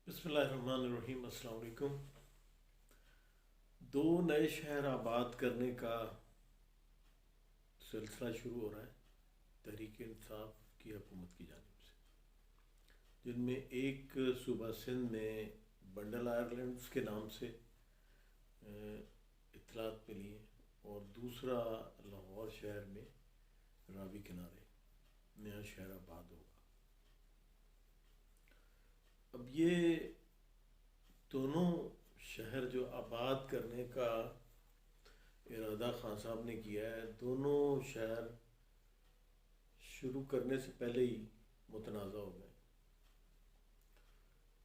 بسم اللہ الرحمن الرحیم۔ السلام علیکم۔ دو نئے شہر آباد کرنے کا سلسلہ شروع ہو رہا ہے تحریک انصاف کی حکومت کی جانب سے، جن میں ایک صوبہ سندھ میں بنڈل آئرلینڈز کے نام سے اطلاعات ملی ہیں، اور دوسرا لاہور شہر میں راوی کنارے نیا شہر آباد ہوگا۔ اب یہ دونوں شہر جو آباد کرنے کا ارادہ خان صاحب نے کیا ہے، دونوں شہر شروع کرنے سے پہلے ہی متنازع ہو گئے۔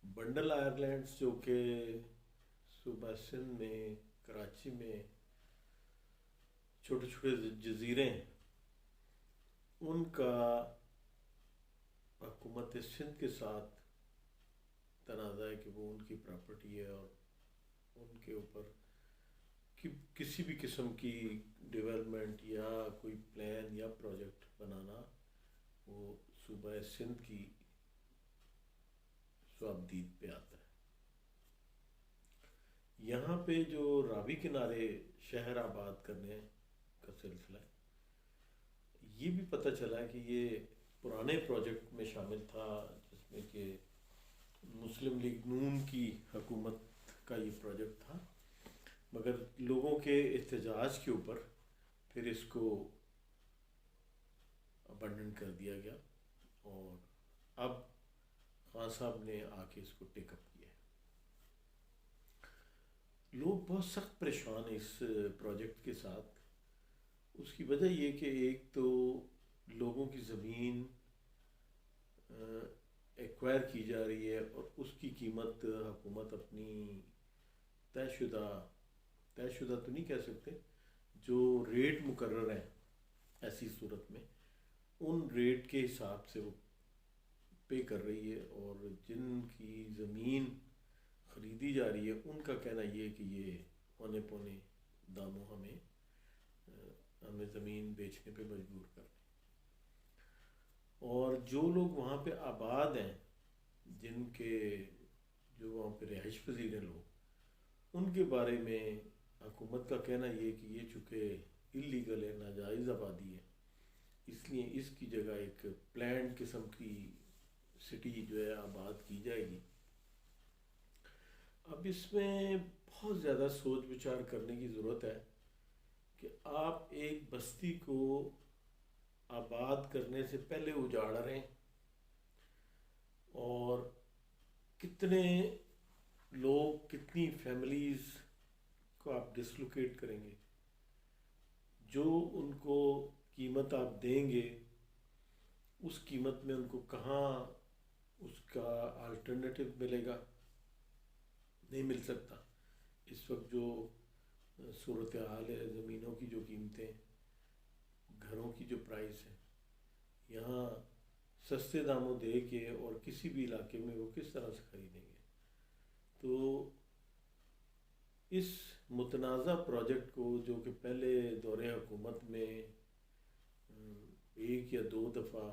بنڈل آئرلینڈز جو کہ صوبہ سندھ میں کراچی میں چھوٹے چھوٹے جزیرے ہیں، ان کا حکومت سندھ کے ساتھ تنازع ہے کہ وہ ان کی پراپرٹی ہے، اور ان کے اوپر کسی بھی قسم کی ڈیولپمنٹ یا کوئی پلان یا پروجیکٹ بنانا وہ صوبہ سندھ کی صوابدید پہ آتا ہے۔ یہاں پہ جو راوی کنارے شہر آباد کرنے کا سلسلہ ہے، یہ بھی پتہ چلا کہ یہ پرانے پروجیکٹ میں شامل تھا، جس میں کہ مسلم لیگ نون کی حکومت کا یہ پروجیکٹ تھا، مگر لوگوں کے احتجاج کے اوپر پھر اس کو ابنڈن کر دیا گیا، اور اب خان صاحب نے آ کے اس کو ٹیک اپ کیا ہے۔ لوگ بہت سخت پریشان ہیں اس پروجیکٹ کے ساتھ۔ اس کی وجہ یہ کہ ایک تو لوگوں کی زمین ایکوائر کی جا رہی ہے، اور اس کی قیمت حکومت اپنی طے شدہ تو نہیں کہہ سکتے، جو ریٹ مقرر ہیں ایسی صورت میں ان ریٹ کے حساب سے وہ پے کر رہی ہے، اور جن کی زمین خریدی جا رہی ہے ان کا کہنا یہ ہے کہ یہ اونے پونے داموں ہمیں زمین بیچنے پہ مجبور کر رہے ہیں۔ اور جو لوگ وہاں پہ آباد ہیں، جو وہاں پہ رہائش پذیر ہیں لوگ، ان کے بارے میں حکومت کا کہنا یہ کہ یہ چونکہ اللیگل ہے، ناجائز آبادی ہے، اس لیے اس کی جگہ ایک پلانڈ قسم کی سٹی جو ہے آباد کی جائے گی۔ اب اس میں بہت زیادہ سوچ بچار کرنے کی ضرورت ہے کہ آپ ایک بستی کو آباد کرنے سے پہلے اجاڑ رہے ہیں، اور کتنے لوگ، کتنی فیملیز کو آپ ڈسلوکیٹ کریں گے۔ جو ان کو قیمت آپ دیں گے، اس قیمت میں ان کو کہاں اس کا آلٹرنیٹو ملے گا؟ نہیں مل سکتا۔ اس وقت جو صورتحال ہے، زمینوں کی جو قیمتیں، گھروں کی جو پرائس ہے، یہاں سستے داموں دے کے اور کسی بھی علاقے میں وہ کس طرح سے خریدیں گے؟ تو اس متنازع پروجیکٹ کو، جو کہ پہلے دور حکومت میں ایک یا دو دفعہ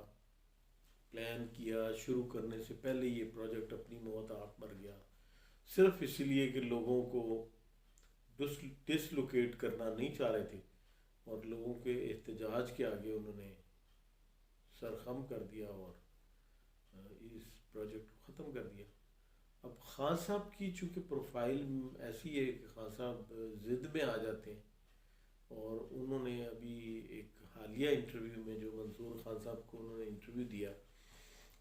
پلان کیا، شروع کرنے سے پہلے یہ پروجیکٹ اپنی موت آپ مر گیا، صرف اس لیے کہ لوگوں کو ڈسلوکیٹ کرنا نہیں چاہ رہے تھے، اور لوگوں کے احتجاج کے آگے انہوں نے سر خم کر دیا اور اس پروجیکٹ کو ختم کر دیا۔ اب خان صاحب کی چونکہ پروفائل ایسی ہے کہ خان صاحب ضد میں آ جاتے ہیں، اور انہوں نے ابھی ایک حالیہ انٹرویو میں جو منصور خان صاحب کو انہوں نے انٹرویو دیا،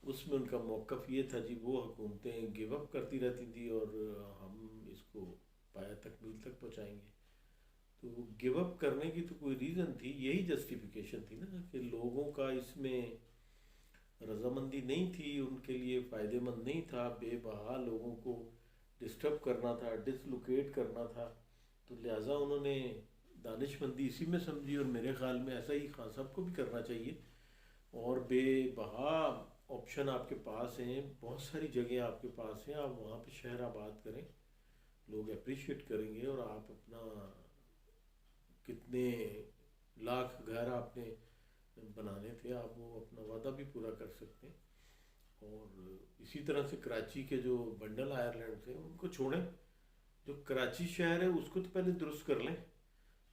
اس میں ان کا موقف یہ تھا جی وہ حکومتیں گیو اپ کرتی رہتی تھی اور ہم اس کو پایہ تکمیل تک پہنچائیں گے۔ تو گیو اپ کرنے کی تو کوئی ریزن تھی، یہی جسٹیفیکیشن تھی نا کہ لوگوں کا اس میں رضامندی نہیں تھی، ان کے لیے فائدہ مند نہیں تھا، بے بہا لوگوں کو ڈسٹرب کرنا تھا، ڈسلوکیٹ کرنا تھا، تو لہٰذا انہوں نے دانش مندی اسی میں سمجھی، اور میرے خیال میں ایسا ہی خان صاحب کو بھی کرنا چاہیے۔ اور بے بہا آپشن آپ کے پاس ہیں، بہت ساری جگہیں آپ کے پاس ہیں، آپ وہاں پہ شہر آباد کریں، لوگ اپریشیٹ کریں گے، اور آپ اپنا کتنے لاکھ گھر آپ نے بنانے تھے، آپ وہ اپنا وعدہ بھی پورا کر سکتے ہیں۔ اور اسی طرح سے کراچی کے جو بنڈل آئرلینڈ تھے ان کو چھوڑیں، جو کراچی شہر ہے اس کو تو پہلے درست کر لیں.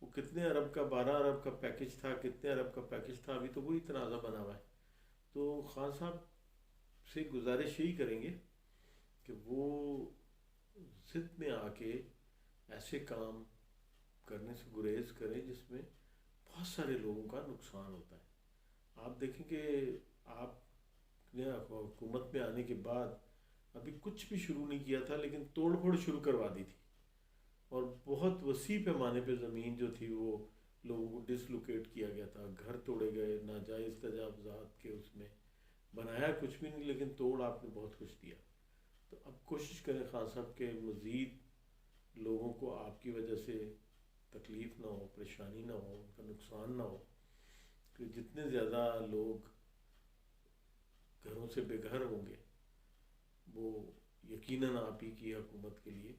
وہ کتنے ارب کا، 12 ارب کا پیکج تھا، کتنے ارب کا پیکج تھا، ابھی تو وہی تنازع بنا ہوا ہے. تو خان صاحب سے گزارش یہی کریں گے کہ وہ ضد میں آ کے ایسے کام کرنے سے گریز کریں جس میں بہت سارے لوگوں کا نقصان ہوتا ہے. آپ دیکھیں کہ آپ نے حکومت میں آنے کے بعد ابھی کچھ بھی شروع نہیں کیا تھا لیکن توڑ پھوڑ شروع کروا دی تھی، اور بہت وسیع پیمانے پہ زمین جو تھی وہ لوگوں کو ڈسلوکیٹ کیا گیا تھا، گھر توڑے گئے، ناجائز تجاوزات کے اس میں بنایا کچھ بھی نہیں لیکن توڑ آپ نے بہت کچھ دیا. تو اب کوشش کریں خان صاحب کہ مزید لوگوں کو آپ کی وجہ سے تکلیف نہ ہو، پریشانی نہ ہو، ان کا نقصان نہ ہو، کہ جتنے زیادہ لوگ گھروں سے بے گھر ہوں گے وہ یقیناً آپ ہی کی حکومت کے لیے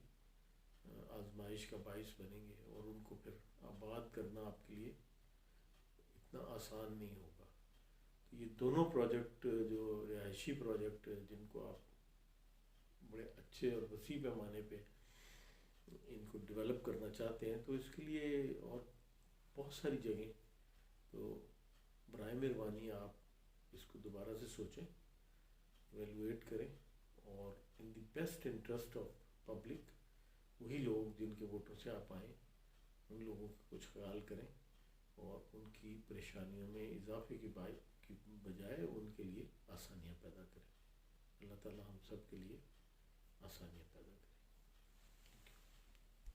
آزمائش کا باعث بنیں گے، اور ان کو پھر آباد کرنا آپ کے لیے اتنا آسان نہیں ہوگا. یہ دونوں پروجیکٹ جو رہائشی پروجیکٹ جن کو آپ بڑے اچھے اور وسیع پیمانے پہ ان کو ڈیولپ کرنا چاہتے ہیں، تو اس کے لیے اور بہت ساری جگہیں، تو برائے مہربانی آپ اس کو دوبارہ سے سوچیں، ایویلویٹ کریں، اور in the best interest of public وہی لوگ جن کے ووٹوں سے آپ آئیں ان لوگوں کا کچھ خیال کریں، اور ان کی پریشانیوں میں اضافے کی بجائے ان کے لیے آسانیاں پیدا کریں. اللہ تعالی ہم سب کے لیے آسانیاں پیدا کریں.